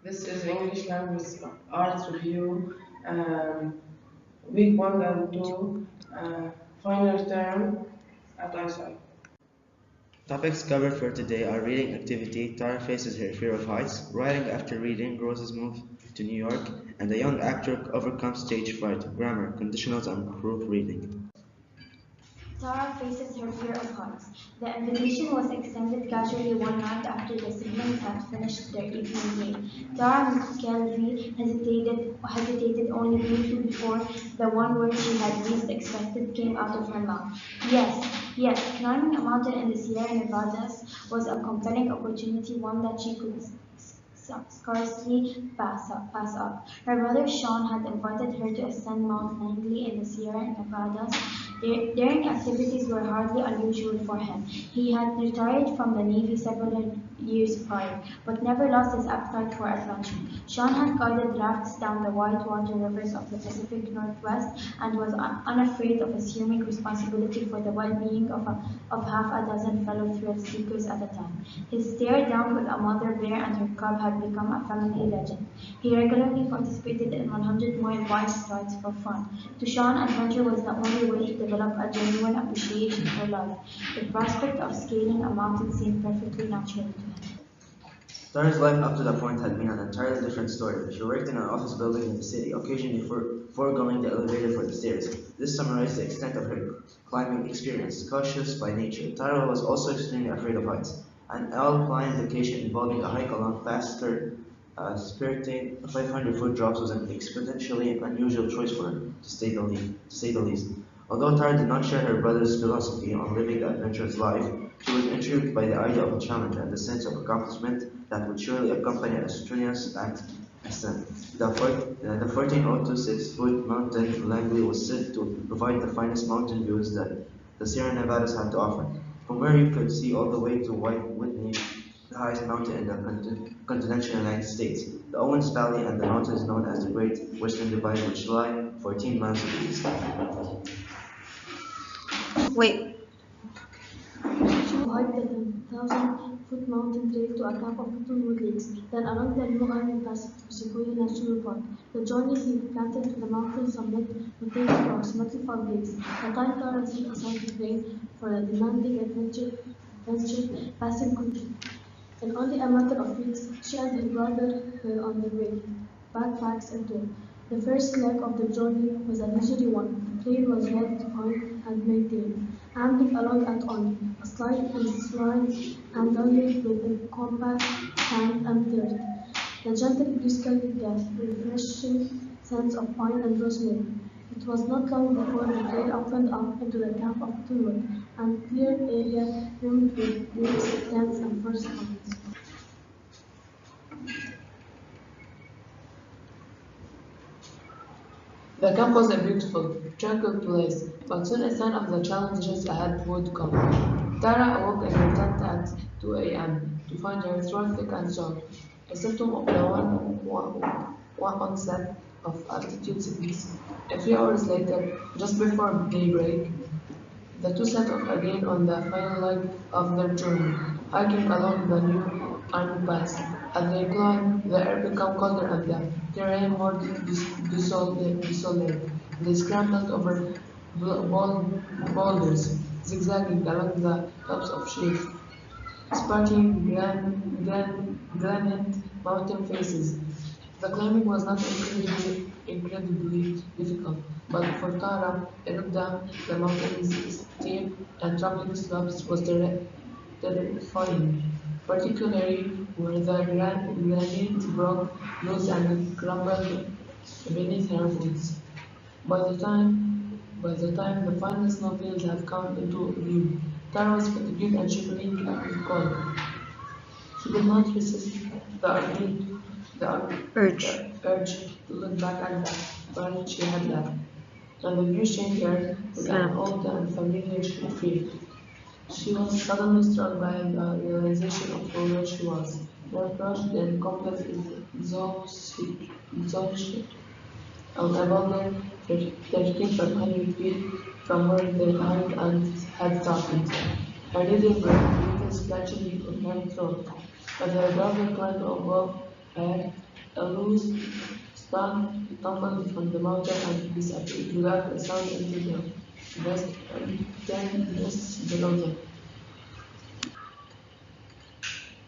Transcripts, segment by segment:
This is English Language Arts Review, week 1 and 2, final term at ISI. Topics covered for today are reading activity, Tara faces her fear of heights, writing after reading, Rose's move to New York, and a young actor overcomes stage fright, grammar, conditionals, and proofreading. Tara faces her fear of heights. The invitation was extended casually one night after the siblings had finished their evening game. Tara McKelvey hesitated only briefly before the one word she had least expected came out of her mouth. Yes, climbing a mountain in the Sierra Nevadas was a compelling opportunity, one that she could scarcely pass up. Her brother Sean had invited her to ascend Mount Langley in the Sierra Nevadas. Daring activities were hardly unusual for him. He had retired from the Navy several years prior, but never lost his appetite for adventure. Sean had guided rafts down the whitewater rivers of the Pacific Northwest and was unafraid of assuming responsibility for the well-being of half a dozen fellow thrill seekers at a time. His stare down with a mother bear and her cub had become a family legend. He regularly participated in 100-mile bike rides for fun. To Sean, adventure was the only way to develop a genuine appreciation for life. The prospect of scaling a mountain seemed perfectly natural to him. Tara's life up to that point had been an entirely different story. She worked in an office building in the city, occasionally foregoing the elevator for the stairs. This summarized the extent of her climbing experience. Cautious by nature, Tara was also extremely afraid of heights. An alpine vacation involving a hike along faster, spiriting 500-foot drops was an exponentially unusual choice for her, to say the least. Although Tara did not share her brother's philosophy on living the adventurous life, she was intrigued by the idea of a challenge and the sense of accomplishment that would surely accompany a strenuous ascent. The 14,026-foot mountain Langley was said to provide the finest mountain views that the Sierra Nevadas had to offer. From where you could see all the way to White Whitney, the highest mountain in the continental United States, the Owens Valley, and the mountains known as the Great Western Divide, which lie 14 miles to the east. Wait. She hiked the 10,000-foot mountain trail to a camp of Cottonwood Lakes, then along the New Iron Pass to Sequoia National Park. The journey seemed planted to the mountain summit would take approximately 5 days. The time Tara set aside to train for the demanding adventure passing quickly. In only a matter of weeks, she and her brother were on the way, backpacks in tow. The first leg of the journey was a leisurely one. The trail was well defined and maintained, ambling along at only a slight incline and unlit with a compact sand and dirt. The gentle breeze carried the refreshing scents of pine and rosemary. It was not long before the trail opened up into the camp of Cottonwood, and cleared area rimmed with groups, tents, and forest pines. The camp was a beautiful, tranquil place, but soon a sign of the challenges ahead would come. Tara awoke in her tent at 2 a.m. to find her throat thick and sore, a symptom of the one onset of altitude sickness. A few hours later, just before daybreak, the two set off again on the final leg of their journey, hiking along the new iron pass. As they climbed, the air became colder and the terrain more desolate. They scrambled over boulders, zigzagging along the tops of sheer, sparkling granite mountain faces. The climbing was not incredibly difficult, but for Tara, a look down the mountain's steep and troubling slopes was terrifying, particularly where the granite broke loose and crumbled beneath her feet. By the time the final snowfields had come into view, Tara was fatigued and shivering with cold. She could not resist the urge, the urge to look back at the barn she had left, and the view changed her with an old and familiar fear. She was suddenly struck by the realization of where she was, more crushed in complex exhaustion on a boulder 13,500 feet from where their height and had started. Her breathing splashing in her throat, but her brother climbed above hair, a loose stone tumbled from the mountain and disappeared without a sound into the dust and then just below them.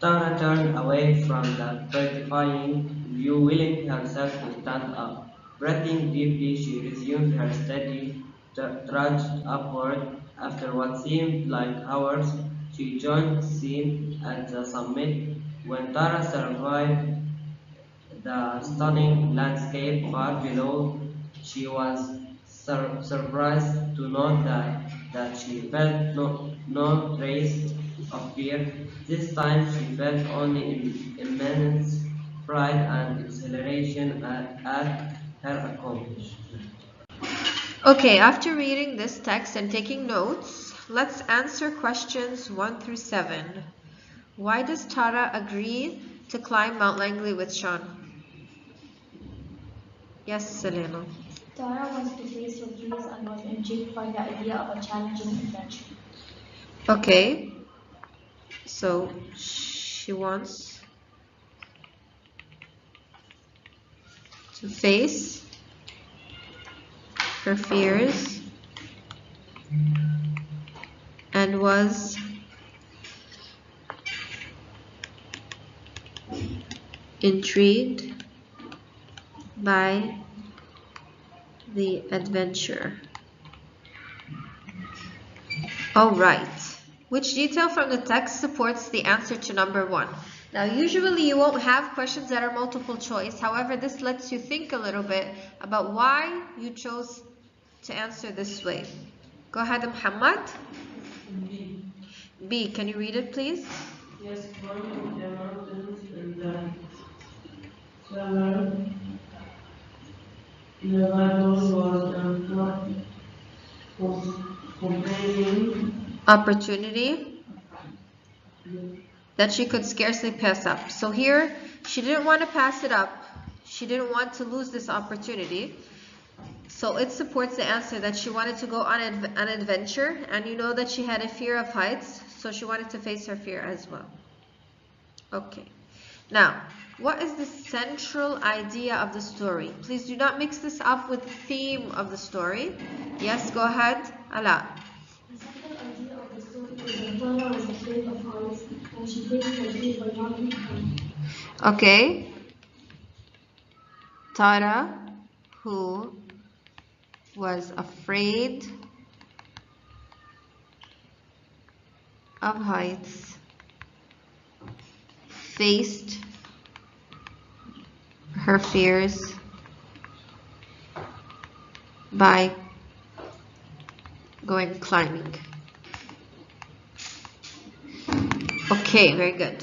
Tara turned away from the terrifying view, willing herself to stand up. Breathing deeply, she resumed her steady trudge upward. After what seemed like hours, she joined Sin at the summit. When Tara survived the stunning landscape far below, she was surprised to note that she felt no trace of fear. This time she felt only immense pride and exhilaration at her accomplishment. Okay, after reading this text and taking notes, let's answer questions 1 through 7. Why does Tara agree to climb Mount Langley with Sean? Yes, Selena. Tara wants to face her fears and was intrigued by the idea of a challenging adventure. Okay, so she wants to face her fears and was intrigued by the adventure. All right. Which detail from the text supports the answer to number 1? Now, usually you won't have questions that are multiple choice. However, this lets you think a little bit about why you chose to answer this way. Go ahead, Muhammad. B. B, can you read it, please? Yes, climbing the mountains in the summer Nevada was companion Opportunity that she could scarcely pass up. So here, she didn't want to pass it up. She didn't want to lose this opportunity. So it supports the answer that she wanted to go on an adventure, and you know that she had a fear of heights, so she wanted to face her fear as well. Okay. Now, what is the central idea of the story? Please do not mix this up with the theme of the story. Yes, go ahead. Ala. The central idea of the story is that Tara was afraid of heights and she faced her fear by not leaping. Okay. Tara, who was afraid of heights, faced her fears by going climbing. Okay, very good.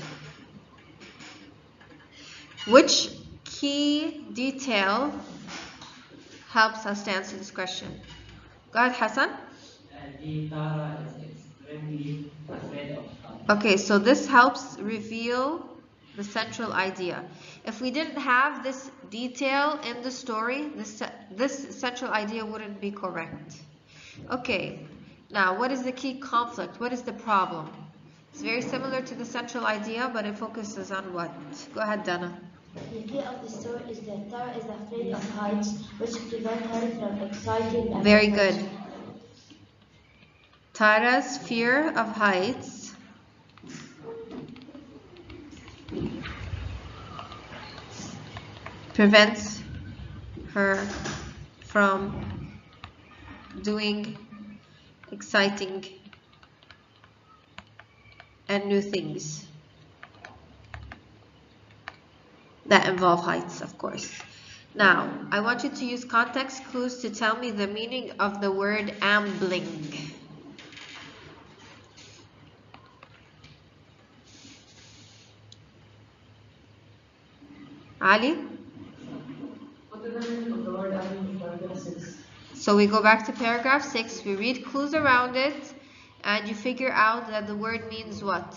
Which key detail helps us to answer this question? Go ahead, Hassan. Tara is extremely afraid of heights. Okay, so this helps reveal the central idea. If we didn't have this detail in the story, this central idea wouldn't be correct. Okay, now what is the key conflict? What is the problem? It's very similar to the central idea, but it focuses on what? Go ahead, Dana. The idea of the story is that Tara is afraid of heights, which prevent her from exciting and Very good. Tara's fear of heights prevents her from doing exciting and new things that involve heights, of course. Now, I want you to use context clues to tell me the meaning of the word ambling. Ali? What is the meaning of the word ambling in paragraph 6? So we go back to paragraph 6, we read clues around it, and you figure out that the word means what?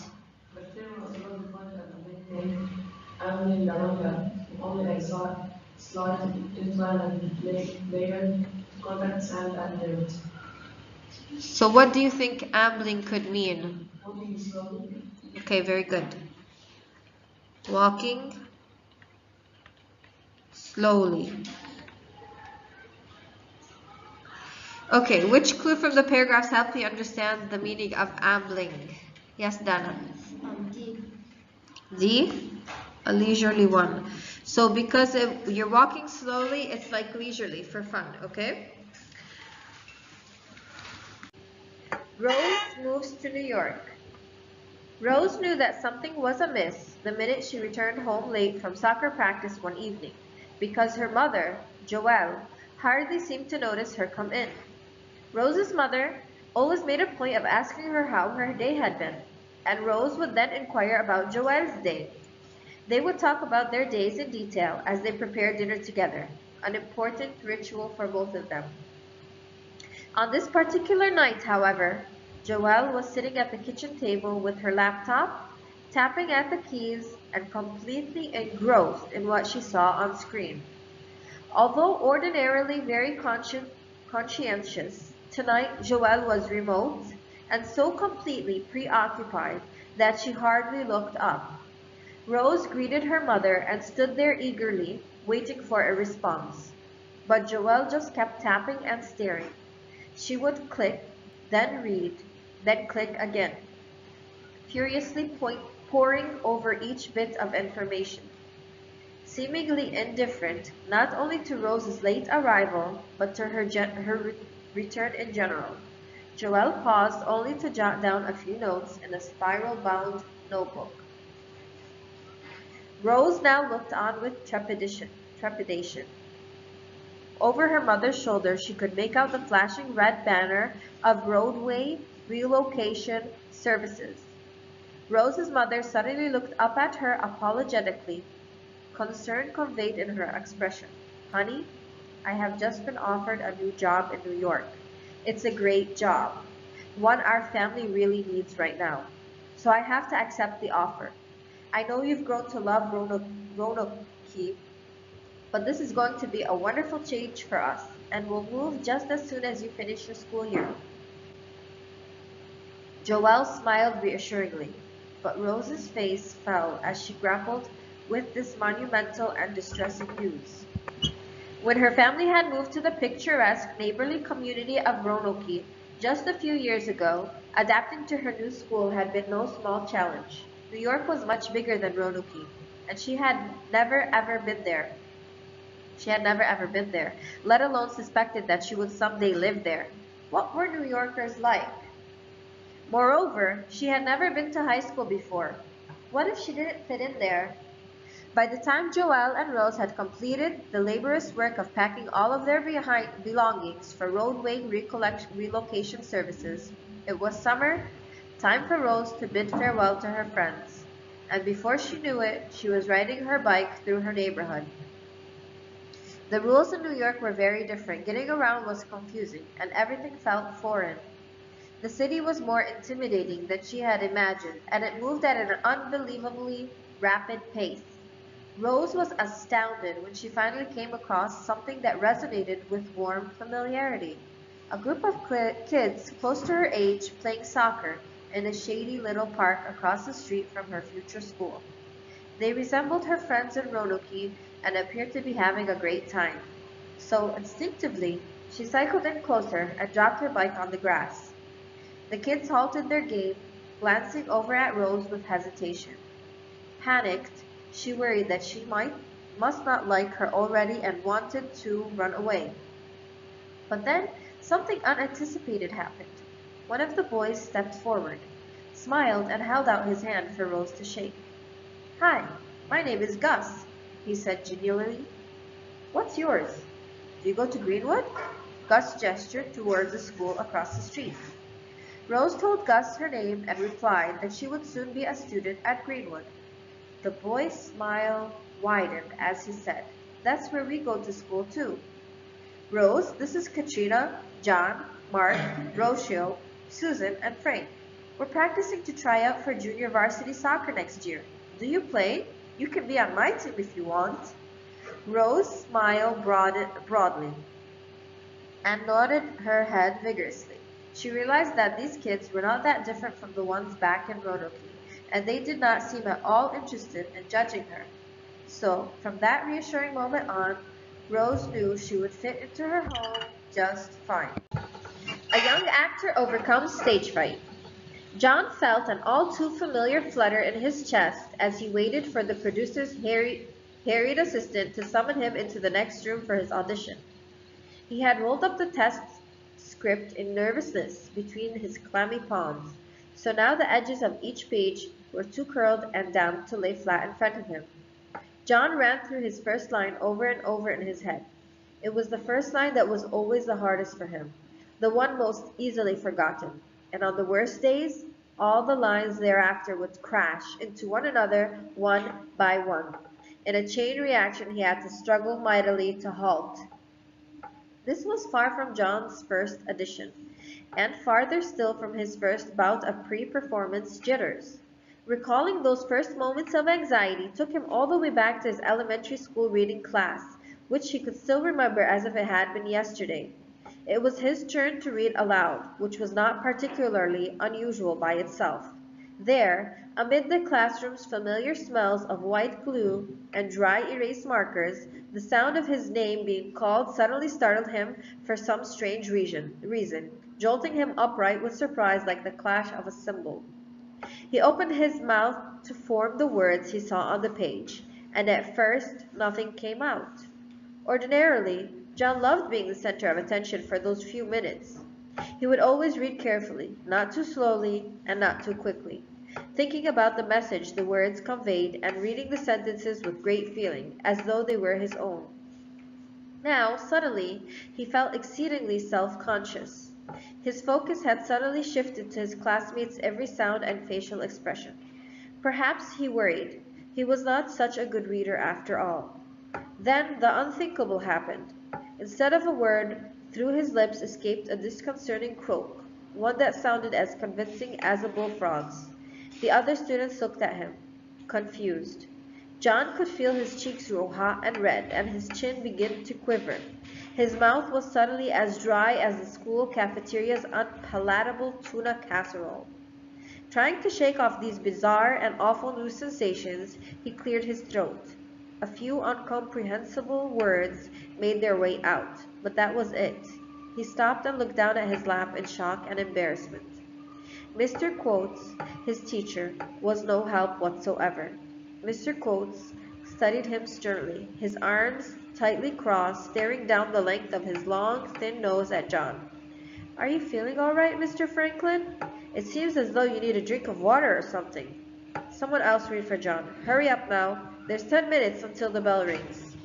The term was not defined as a nickname. Ambling along only a slight incline and layered contact sand and dirt. So what do you think ambling could mean? Walking slowly. Okay, very good. Walking slowly. Okay, which clue from the paragraphs help you understand the meaning of ambling? Yes, Dana. D. D, a leisurely one. So because you're walking slowly, it's like leisurely for fun, okay? Rose moves to New York. Rose knew that something was amiss the minute she returned home late from soccer practice one evening, because her mother, Joelle, hardly seemed to notice her come in. Rose's mother always made a point of asking her how her day had been, and Rose would then inquire about Joelle's day. They would talk about their days in detail as they prepared dinner together, an important ritual for both of them. On this particular night, however, Joelle was sitting at the kitchen table with her laptop, tapping at the keys and completely engrossed in what she saw on screen. Although ordinarily very conscientious, tonight Joelle was remote and so completely preoccupied that she hardly looked up. Rose greeted her mother and stood there eagerly, waiting for a response. But Joelle just kept tapping and staring. She would click, then read, then click again, furiously poring over each bit of information, seemingly indifferent not only to Rose's late arrival, but to her return in general. Joelle paused only to jot down a few notes in a spiral-bound notebook. Rose now looked on with trepidation. Over her mother's shoulder, she could make out the flashing red banner of roadway relocation services. Rose's mother suddenly looked up at her apologetically, concern conveyed in her expression. Honey, I have just been offered a new job in New York. It's a great job, one our family really needs right now. So I have to accept the offer. I know you've grown to love Roanoke, but this is going to be a wonderful change for us, and we'll move just as soon as you finish your school year. Joelle smiled reassuringly, but Rose's face fell as she grappled with this monumental and distressing news. When her family had moved to the picturesque neighborly community of Roanoke just a few years ago, adapting to her new school had been no small challenge. New York was much bigger than Roanoke, and she had never ever been there. Let alone suspected that she would someday live there. What were New Yorkers like? Moreover, she had never been to high school before. What if she didn't fit in there? By the time Joelle and Rose had completed the laborious work of packing all of their belongings for roadway relocation services, it was summer, time for Rose to bid farewell to her friends. And before she knew it, she was riding her bike through her neighborhood. The rules in New York were very different. Getting around was confusing, and everything felt foreign. The city was more intimidating than she had imagined, and it moved at an unbelievably rapid pace. Rose was astounded when she finally came across something that resonated with warm familiarity. A group of kids close to her age playing soccer in a shady little park across the street from her future school. They resembled her friends in Roanoke and appeared to be having a great time. So, instinctively, she cycled in closer and dropped her bike on the grass. The kids halted their game, glancing over at Rose with hesitation. Panicked, she worried that she must not like her already and wanted to run away. But then, something unanticipated happened. One of the boys stepped forward, smiled, and held out his hand for Rose to shake. "Hi, my name is Gus," he said genially. "What's yours? Do you go to Greenwood?" Gus gestured towards the school across the street. Rose told Gus her name and replied that she would soon be a student at Greenwood. The boy's smile widened as he said, "That's where we go to school too. Rose, this is Katrina, John, Mark, Rocio, Susan, and Frank. We're practicing to try out for junior varsity soccer next year. Do you play? You can be on my team if you want." Rose smiled broadly and nodded her head vigorously. She realized that these kids were not that different from the ones back in Roanoke, and they did not seem at all interested in judging her. So, from that reassuring moment on, Rose knew she would fit into her home just fine. A young actor overcomes stage fright. John felt an all too familiar flutter in his chest as he waited for the producer's harried assistant to summon him into the next room for his audition. He had rolled up the test script in nervousness between his clammy palms, so now the edges of each page were too curled and damp to lay flat in front of him. John ran through his first line over and over in his head. It was the first line that was always the hardest for him, the one most easily forgotten, and on the worst days, all the lines thereafter would crash into one another one by one. In a chain reaction he had to struggle mightily to halt. This was far from John's first audition, and farther still from his first bout of pre-performance jitters. Recalling those first moments of anxiety took him all the way back to his elementary school reading class, which he could still remember as if it had been yesterday. It was his turn to read aloud, which was not particularly unusual by itself. There, amid the classroom's familiar smells of white glue and dry erase markers, the sound of his name being called suddenly startled him for some strange reason, jolting him upright with surprise like the clash of a cymbal. He opened his mouth to form the words he saw on the page, and at first nothing came out. Ordinarily, John loved being the center of attention for those few minutes. He would always read carefully, not too slowly and not too quickly, thinking about the message the words conveyed and reading the sentences with great feeling, as though they were his own. Now, suddenly, he felt exceedingly self-conscious. His focus had suddenly shifted to his classmates' every sound and facial expression. Perhaps he worried. He was not such a good reader after all. Then the unthinkable happened. Instead of a word, through his lips escaped a disconcerting croak, one that sounded as convincing as a bullfrog's. The other students looked at him, confused. John could feel his cheeks grow hot and red and his chin begin to quiver. His mouth was suddenly as dry as the school cafeteria's unpalatable tuna casserole. Trying to shake off these bizarre and awful new sensations, he cleared his throat. A few incomprehensible words made their way out, but that was it. He stopped and looked down at his lap in shock and embarrassment. Mr. Quotes, his teacher, was no help whatsoever. Mr. Quotes studied him sternly, his arms tightly crossed, staring down the length of his long, thin nose at John. "Are you feeling all right, Mr. Franklin? It seems as though you need a drink of water or something." "Someone else read for John. Hurry up now. There's 10 minutes until the bell rings."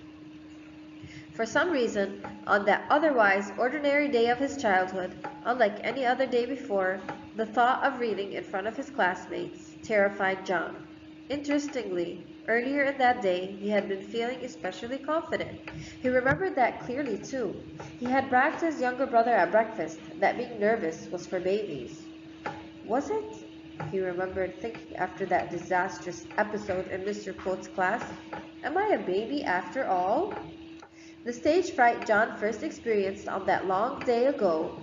For some reason, on that otherwise ordinary day of his childhood, unlike any other day before, the thought of reading in front of his classmates terrified John. Interestingly, earlier in that day, he had been feeling especially confident. He remembered that clearly, too. He had bragged to his younger brother at breakfast that being nervous was for babies. Was it? He remembered thinking after that disastrous episode in Mr. Quotes' class. Am I a baby after all? The stage fright John first experienced on that long day ago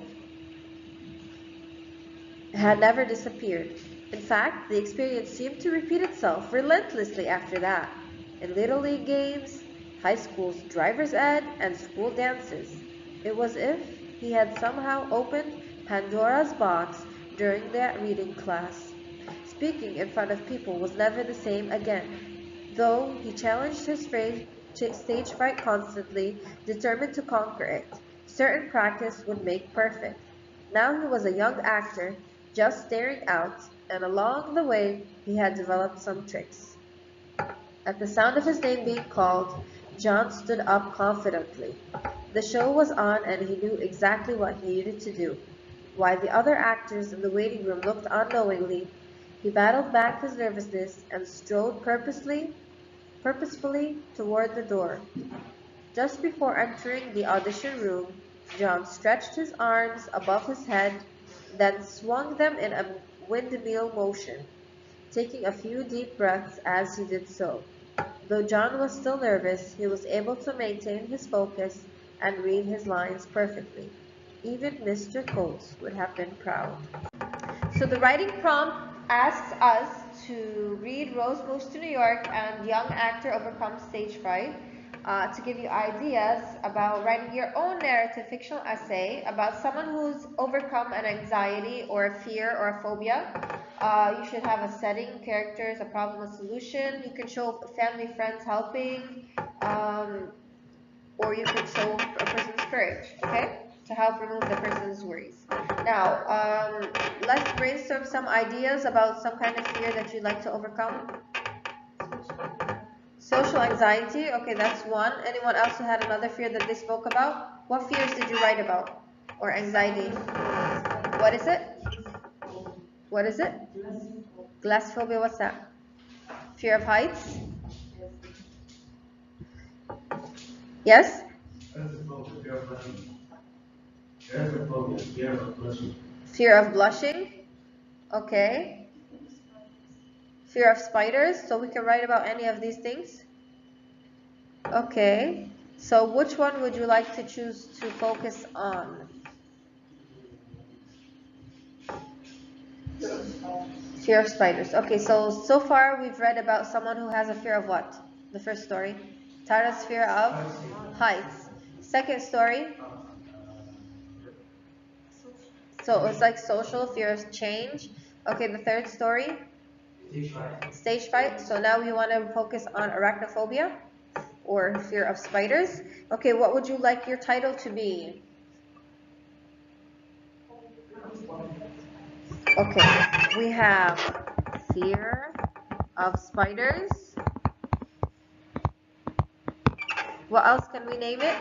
had never disappeared. In fact, the experience seemed to repeat itself relentlessly after that, in Little League games, high school's driver's ed, and school dances. It was as if he had somehow opened Pandora's box during that reading class. Speaking in front of people was never the same again, though he challenged his stage fright constantly, determined to conquer it. Certain practice would make perfect. Now he was a young actor, just staring out, and along the way he had developed some tricks. At the sound of his name being called, John stood up confidently. The show was on and he knew exactly what he needed to do. While the other actors in the waiting room looked unknowingly, he battled back his nervousness and strode purposefully toward the door. Just before entering the audition room, John stretched his arms above his head, then swung them in a windmill motion, taking a few deep breaths as he did so. Though John was still nervous, he was able to maintain his focus and read his lines perfectly. Even Mr. Coates would have been proud. So the writing prompt asks us to read Rose Moves to New York and Young Actor Overcomes Stage Fright to give you ideas about writing your own narrative fictional essay about someone who's overcome an anxiety or a fear or a phobia. You should have a setting, characters, a problem, a solution. You can show family, friends helping, or you can show a person's courage, okay? To help remove the person's worries. Now, let's brainstorm some ideas about some kind of fear that you'd like to overcome. Social anxiety, okay, that's one. Anyone else who had another fear that they spoke about? What fears did you write about? Or anxiety? What is it? What is it? Glass phobia, what's that? Fear of heights? Yes? Fear of blushing? Okay. Fear of spiders? So we can write about any of these things? Okay. So which one would you like to choose to focus on? Fear of spiders. Okay, so far we've read about someone who has a fear of what? The first story. Tara's fear of heights. Second story. So it's like social fear of change. Okay, the third story. Stage fright. So now we want to focus on arachnophobia or fear of spiders. Okay, what would you like your title to be? Okay, we have fear of spiders. What else can we name it?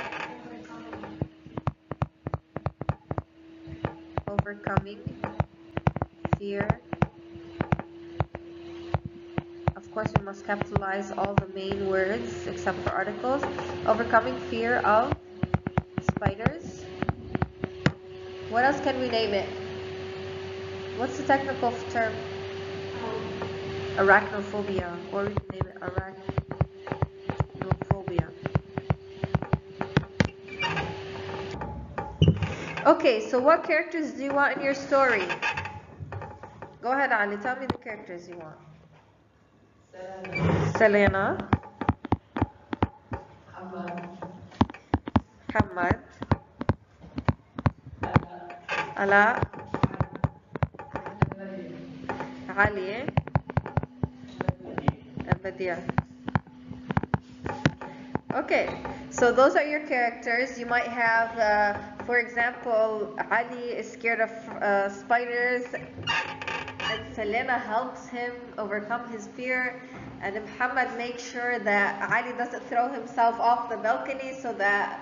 Overcoming fear. Of course, we must capitalize all the main words except for articles. Overcoming fear of spiders. What else can we name it? What's the technical term? Arachnophobia. Or we can name it arachnophobia. Okay, so what characters do you want in your story? Go ahead, Ali. Tell me the characters you want. Selena. Hamad. Ala. Ali. And Badia. Okay, so those are your characters. You might have, for example, Ali is scared of spiders, and Selena helps him overcome his fear, and Muhammad makes sure that Ali doesn't throw himself off the balcony so that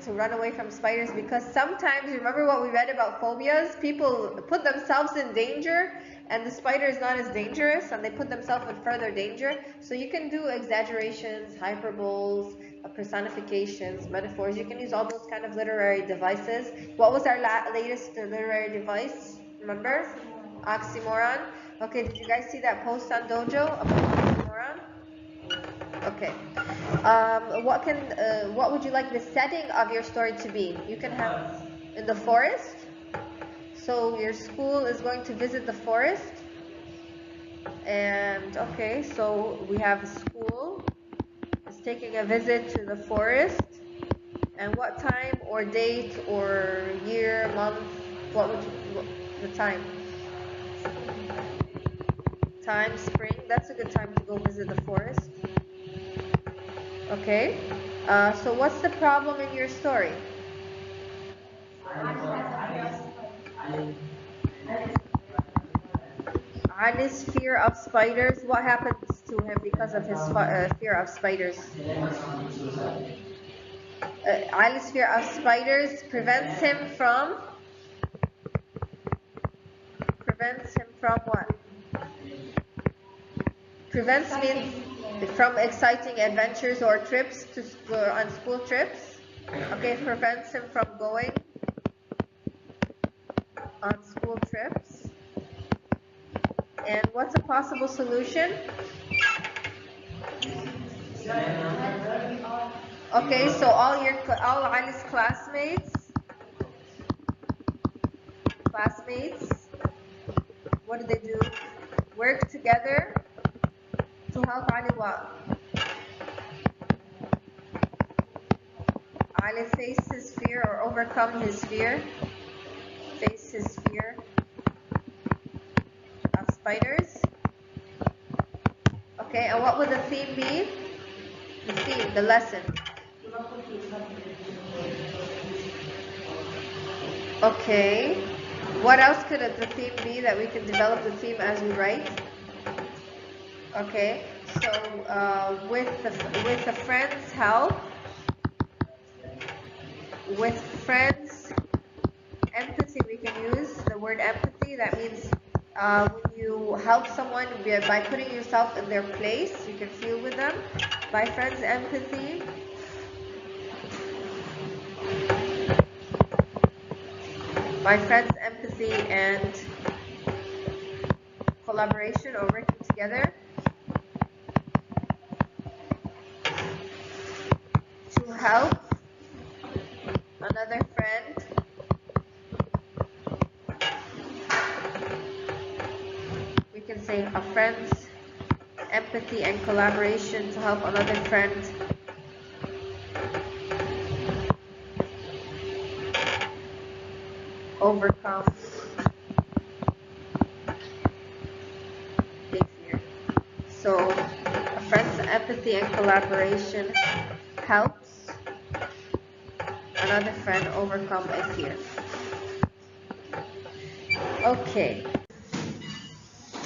to run away from spiders, because sometimes, remember what we read about phobias? People put themselves in danger and the spider is not as dangerous and they put themselves in further danger. So you can do exaggerations, hyperboles, personifications, metaphors. You can use all those kind of literary devices. What was our latest literary device? Remember? Oxymoron. Okay, did you guys see that post on Dojo about oxymoron? Okay. What would you like the setting of your story to be? You can have in the forest. So your school is going to visit the forest. And okay, so we have a school is taking a visit to the forest. And what time or date or year, month? The time? Time, spring. That's a good time to go visit the forest. Okay. So what's the problem in your story? Ali's fear of spiders. What happens to him because of his fear of spiders? Ali's fear of spiders prevents him from what? Prevents means from exciting adventures or trips on school trips. Okay, prevents him from going on school trips. And what's a possible solution? Okay, so all Ali's classmates. What what do they do? Work together to help Ali what? Ali face his fear or overcome his fear. Face his fear of spiders. Okay, and what would the theme be? The theme, the lesson. Okay. What else could the theme be that we can develop the theme as we write? Okay. So with the friend's help, with friends, empathy, we can use the word empathy. That means when you help someone by putting yourself in their place, you can feel with them. By friends, empathy. By friends, empathy and collaboration or working together to help another friend we can say a friend's empathy and collaboration to help another friend overcome their fear. So a friend's empathy and collaboration helps another friend overcome a fear. Okay.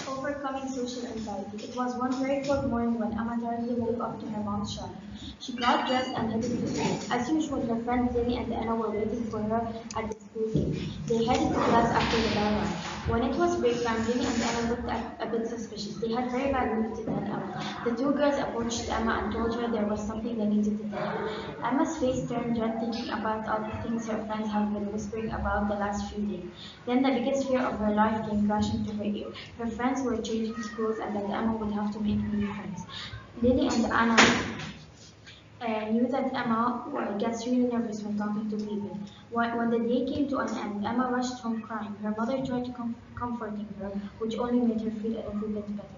Overcoming social anxiety. It was one very cold morning when Emma hurriedly woke up to her mom's shout. She got dressed and headed to school. As usual, her friends Lily and Anna were waiting for her at the school gate. They headed to class after the bell rang. When it was break time, Lily and Anna looked a bit suspicious. They had very bad news to tell Emma. The two girls approached Emma and told her there was something they needed to tell her. Emma's face turned red thinking about all the things her friends have been whispering about the last few days. Then the biggest fear of her life came crashing to her ear. Her friends were changing schools and that Emma would have to make new friends. Lily and Anna knew that Emma gets really nervous when talking to people. When the day came to an end, Emma rushed home crying. Her mother tried to comforting her, which only made her feel a little bit better.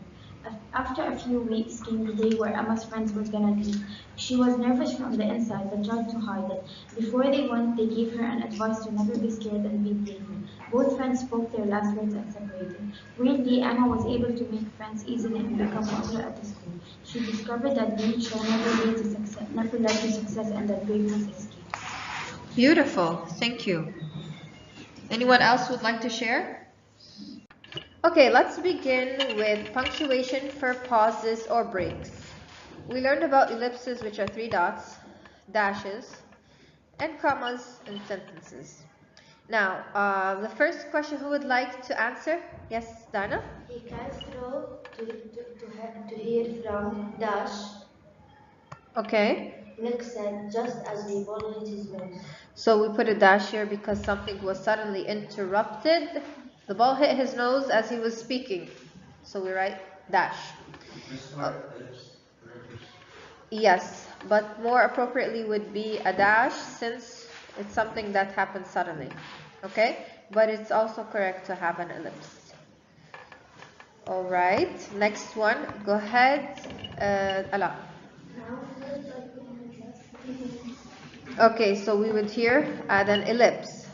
After a few weeks came the day where Emma's friends were gonna leave. She was nervous from the inside but tried to hide it. Before they went, they gave her an advice to never be scared and be braver. Both friends spoke their last words and separated. Weirdly, Emma was able to make friends easily and become popular at the school. She discovered that being shy never led to success and that bravery is key. Beautiful. Thank you. Anyone else would like to share? Okay, let's begin with punctuation for pauses or breaks. We learned about ellipses, which are 3 dots, dashes, and commas in sentences. Now, the first question, who would like to answer? Yes, Dana? He can't throw to hear from Dash. Okay. Nick said just as the ball hit his nose. So we put a dash here because something was suddenly interrupted. The ball hit his nose as he was speaking. So we write dash. Yes, but more appropriately would be a dash since it's something that happened suddenly. Okay? But it's also correct to have an ellipse. Alright, next one. Go ahead. Ala. Okay, so we would here add an ellipse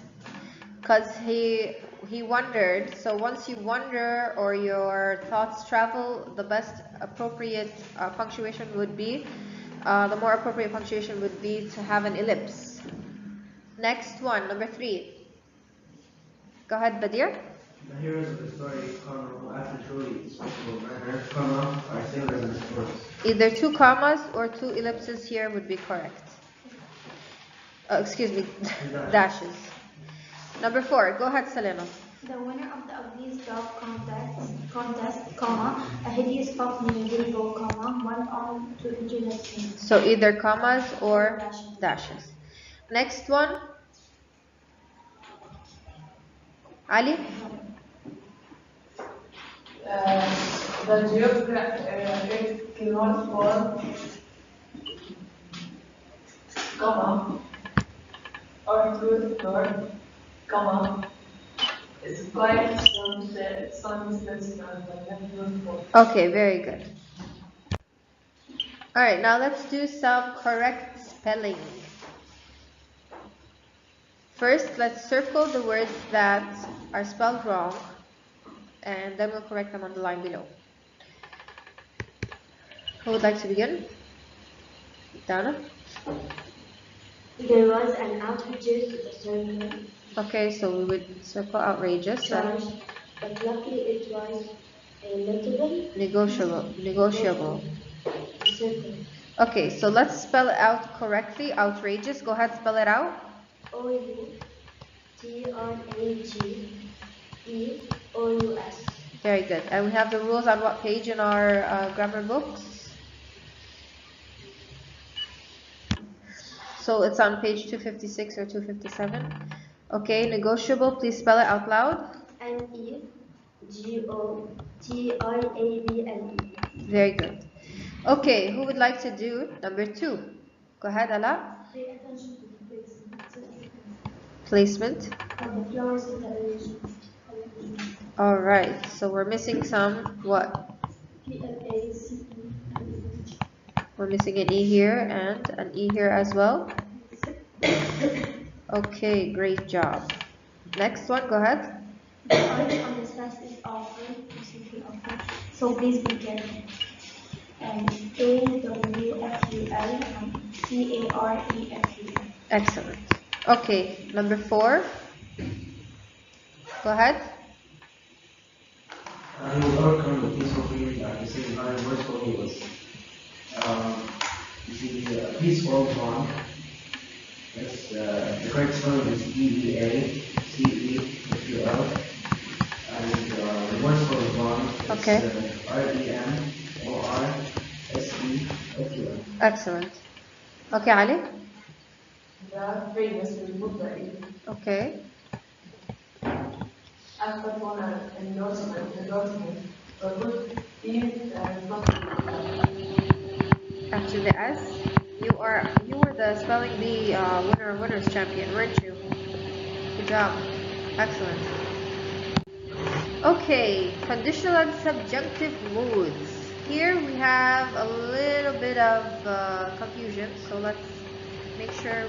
because he wondered. So once you wonder or your thoughts travel, the best appropriate punctuation would be, the more appropriate punctuation would be to have an ellipse. Next one, number 3. Go ahead, Badir. The heroes of the story, who acted truly in spiritual manner, are sailors and explorers. Either 2 commas or 2 ellipses here would be correct. Excuse me, dashes. Number 4, go ahead, Selena. The winner of the ugliest dog contest, a hideous pup named Bilbo, went on to internet fame. So either commas or dashes. Next one. Ali? The geographic cannot fall, or to north, It's quite some distance now, but I'm beautiful. Okay, very good. Alright, now let's do some correct spelling. First, let's circle the words that are spelled wrong, and then we'll correct them on the line below. Who would like to begin? Dana? There was an outrageous circle Okay, so we would circle outrageous charge, and but luckily it was a notable negotiable. circle. Okay, so let's spell it out correctly. Outrageous. Go ahead, spell it out. OUTRAGEOUS. Very good. And we have the rules on what page in our grammar books? So it's on page 256 or 257. Okay, negotiable. Please spell it out loud. NEGOTIABLE. Very good. Okay, who would like to do number 2? Go ahead, Ala. Pay attention to the Placement. of the flowers in the arrangement. All right. So we're missing some what? PLACE. We're missing an E here and an E here as well. Okay, great job. Next one, go ahead. The art on the test is offered, so please be careful. AWFUL CAREFUL. Excellent. Okay, number 4. Go ahead. I will overcome the peaceful feeling at the same time words for was. You see, peaceful bond. Yes, the correct spelling is EVACEFUL. And the words for bond is Okay. REMORSEFUL. Excellent. Okay, Ali. The famous will put the Okay. after one endorsement, but put these After the S, you were the spelling bee winners champion, weren't you? Good job. Excellent. Okay, conditional and subjunctive moods. Here we have a little bit of confusion, so let's make sure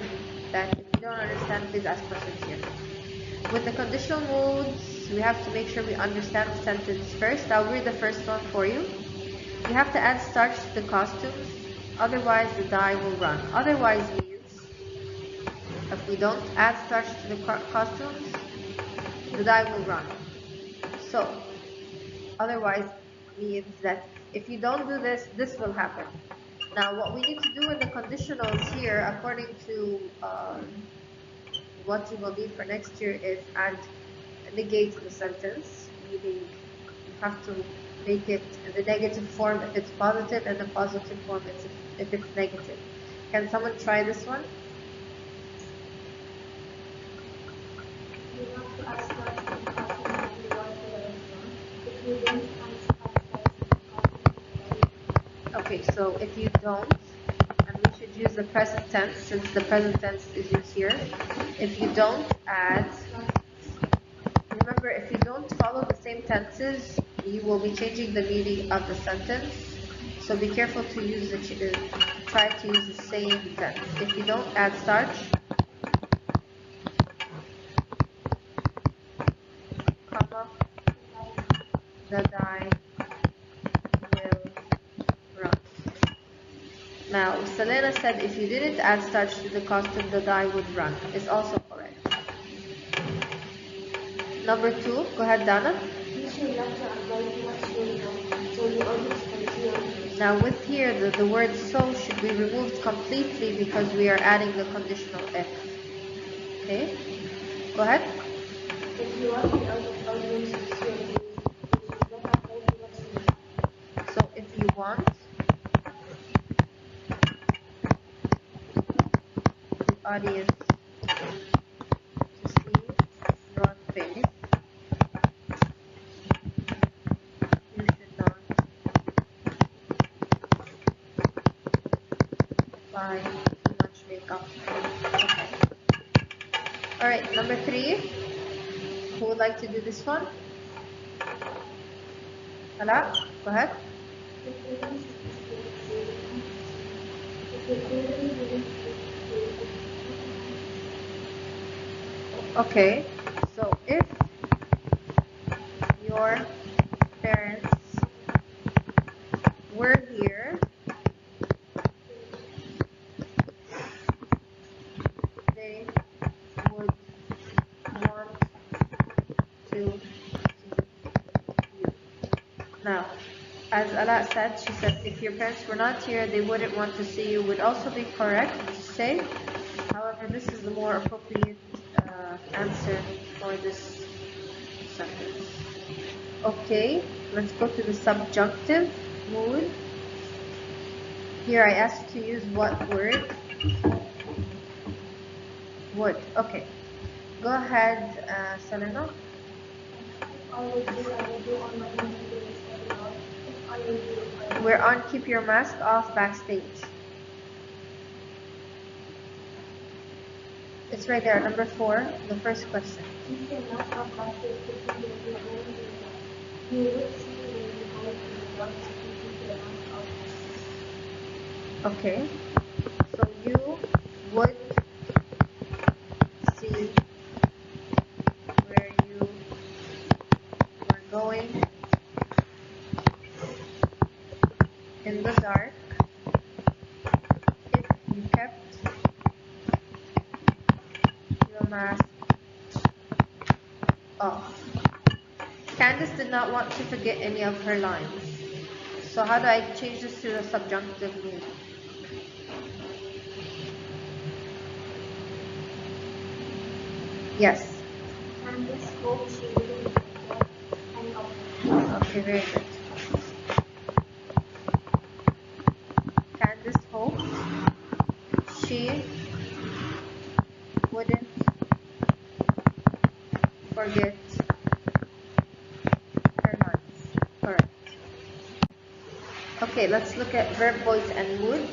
that if you don't understand, please ask questions here. With the conditional moods, we have to make sure we understand the sentence first. I'll read the first one for you. We have to add starch to the costumes, otherwise the dye will run. Otherwise means if we don't add starch to the costumes, the dye will run. So, otherwise means that if you don't do this, this will happen. Now, what we need to do in the conditionals here, according to what you will need for next year, is add negate the sentence, meaning you have to make it in the negative form if it's positive and the positive form if it's negative. Can someone try this one? You have to ask that to the question that you want to learn from. If you don't Okay, so if you don't, and we should use the present tense since the present tense is used here. If you don't add, remember, if you don't follow the same tenses, you will be changing the meaning of the sentence. So be careful to use try to use the same tense. If you don't add starch, comma, the dye will run. Now, Selena said if you didn't add starch to the costume, the dye would run. It's also correct. Number 2, go ahead, Dana. you should not to avoid what's going on, so the audience can see on you. Now with here, the word so should be removed completely because we are adding the conditional if. Okay? Go ahead. If you want the audience to see on you, you should not avoid what's going on. So if you want the audience to see your face, you should not apply too much makeup. Okay. Alright, number 3. Who would like to do this one? Ala, go ahead. Okay, so if your parents were here, they would want to see you. Now, as Ala said, she said if your parents were not here, they wouldn't want to see you would also be correct to say. However, this is the more appropriate answer for this sentence. Okay, let's go to the subjunctive mood. Here I asked you to use what word? Would. Okay. Go ahead, Selena. We're on keep your mask off backstage. It's right there, number 4, the first question. Keep your mask off backstage because you will be going to the dark. You would see when you go to the dark if you keep your mask off. Okay. So you would see where you were going in the dark if you kept your mask off. Candice did not want to forget any of her lines. So how do I change this to the subjunctive mood? Yes. Candice hoped she wouldn't forget any of them. Okay, very good. Candice hoped she wouldn't forget her lines. Correct. Okay, let's look at verb, voice, and mood.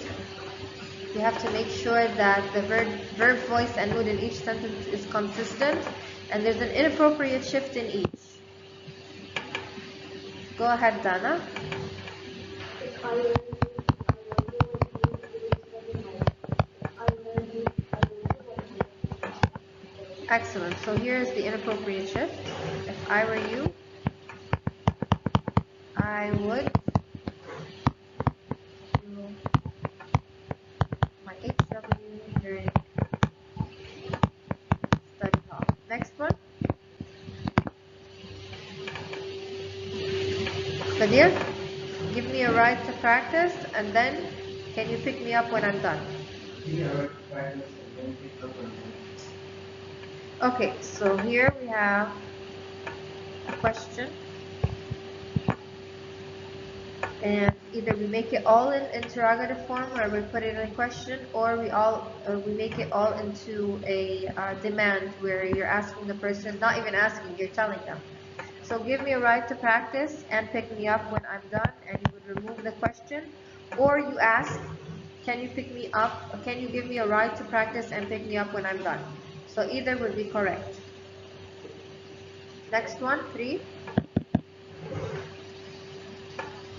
You have to make sure that the verb, voice, and mood in each sentence is consistent, and there's an inappropriate shift in each. Go ahead, Dana. If I were you, would very hard. If I were you, would do. Excellent. So here's the inappropriate shift. If I were you, I would do my HW during study hall. Next one. Kadir, give me a right to practice, and then can you pick me up when I'm done? Okay, so here we have a question, and either we make it all in interrogative form where we put it in a question, or we make it all into a demand where you're asking the person, not even asking, you're telling them. So give me a right to practice and pick me up when I'm done, and you would remove the question, or you ask, can you pick me up, or can you give me a right to practice and pick me up when I'm done? So either would be correct. Next one, 3.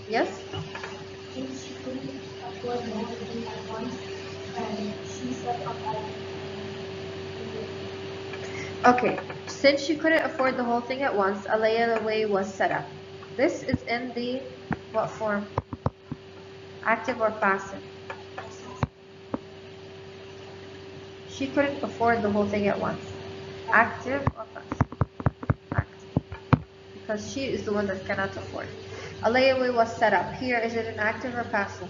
Yes? Since she couldn't afford the whole thing at once, and she set up Okay, since she couldn't afford the whole thing at once, a layaway was set up. This is in the what form? Active or passive? She couldn't afford the whole thing at once. Active or passive? Active. Because she is the one that cannot afford. A layaway was set up. Here, is it an active or passive?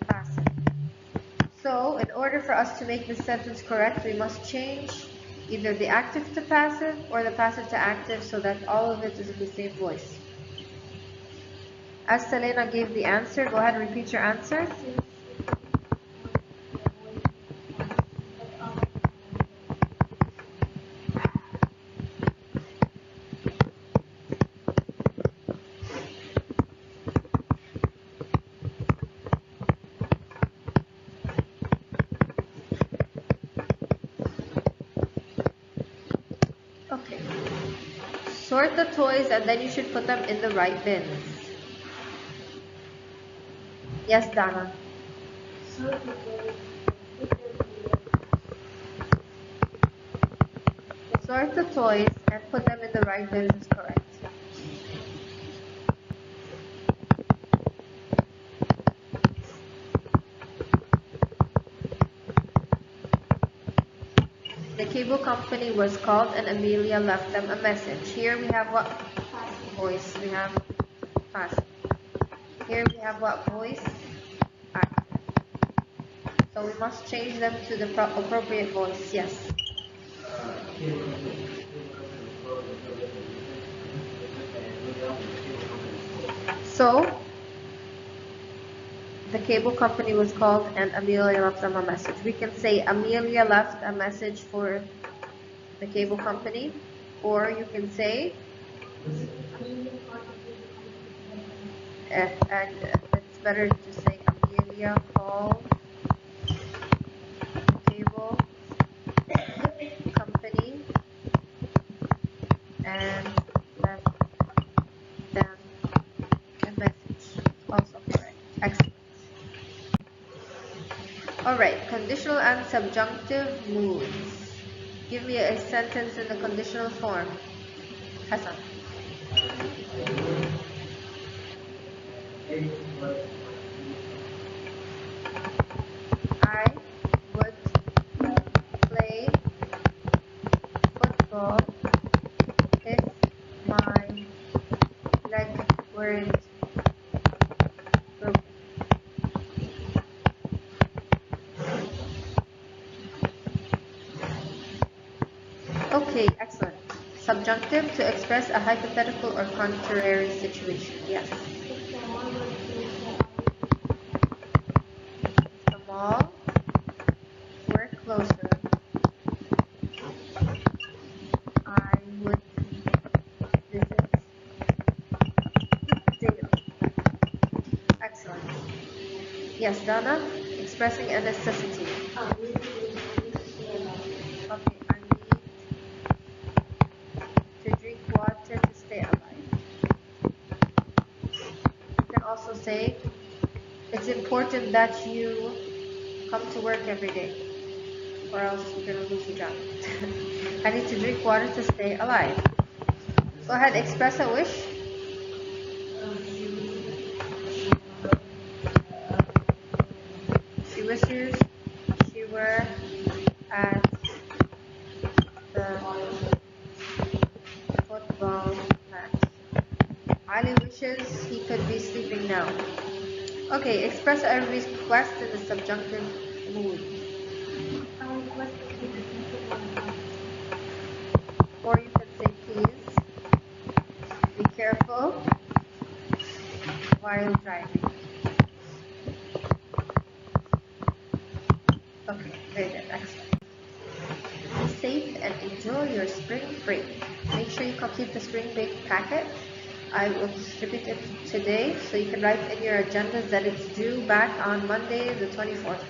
Passive. So, in order for us to make this sentence correct, we must change either the active to passive or the passive to active so that all of it is in the same voice. As Selena gave the answer, go ahead and repeat your answer. Sort the toys and then you should put them in the right bins. Yes, Dana. Sort the toys. Sort the toys and put them in the right bins is correct. The cable company was called and Amelia left them a message. Here we have what voice? We have past. Here we have what voice? Active. So we must change them to the appropriate voice. Yes. So the cable company was called and Amelia left them a message. We can say Amelia left a message for the cable company, or you can say and it's better to say Amelia called the cable company and left them a message. Also correct. Excellent. Alright, conditional and subjunctive moods. Give me a sentence in the conditional form. Hassan. I would play football if my leg weren't broken. Okay, excellent. Subjunctive, to express a hypothetical or contrary situation. Yes. The mall were closer. I would visit daily. Excellent. Yes, Donna, expressing a necessity. Okay, I need to drink water to stay alive. You can also say, it's important that you come to work every day, or else you're going to lose your job. I need to drink water to stay alive. Go ahead, express a wish. She wishes she were at the football match. Ali wishes he could be sleeping now. Okay, express a request in the subjunctive mood. Or you can say, please be careful while driving. Okay, very good, excellent. Be safe and enjoy your spring break. Make sure you complete the spring break packet. I will distribute it today, so you can write in your agendas that it's due back on Monday the 24th.